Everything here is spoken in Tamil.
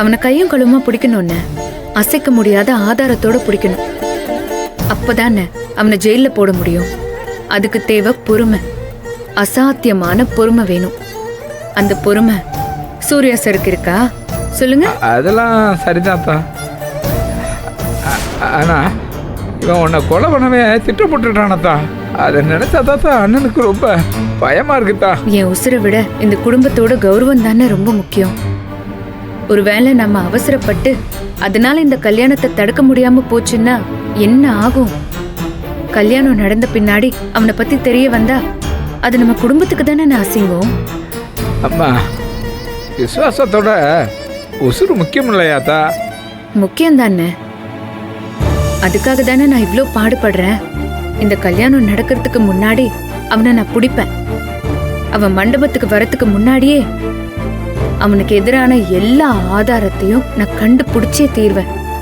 அவனை கையும் கழுவுமா பிடிக்கணும்னு, அசைக்க முடியாத ஆதாரத்தோட பிடிக்கணும். அப்பதானே அவனை ஜெயில போட முடியும். அதுக்கு தேவை பொறுமை, அசாத்தியமான பொறுமை வேணும். அந்த பொறுமை சூர்யா சருக்கு இருக்கா சொல்லுங்க? அதெல்லாம் சரிதான்ப்பா. ஆனா இவன் உன்னை கொலை பண்ணவே திட்டப்பட்டுட்டானத்தா. அதை நினைச்சாதான் அண்ணனுக்கு ரொம்ப பயமா இருக்குதா. என் உசுரை விட இந்த குடும்பத்தோட கௌரவம் தானே ரொம்ப முக்கியம். ஒருவேளை நம்ம அவசரப்பட்டு அதனால இந்த கல்யாணத்தை தடுக்க முடியாம போச்சுன்னா என்ன ஆகும்? கல்யாணம் நடந்த பின்னாடி அவனை பத்தி தெரிய வந்தா அது நம்ம குடும்பத்துக்கு தானே அசிங்கம். அம்மா, விசுவாசத்தோட உசுறு முக்கியம் இல்லையாத்தா? முக்கியம் தானே. அதுக்காக தானே நான் இவ்ளோ பாடுபடுறேன். இந்த கல்யாணம் நடக்கிறதுக்கு முன்னாடி அவனை நான் பிடிப்பேன். அவன் மண்டபத்துக்கு வரத்துக்கு முன்னாடியே அவனுக்கு எதிரான எல்லா ஆதாரத்தையும் நான் கண்டுபிடிச்சே தீர்வேன்.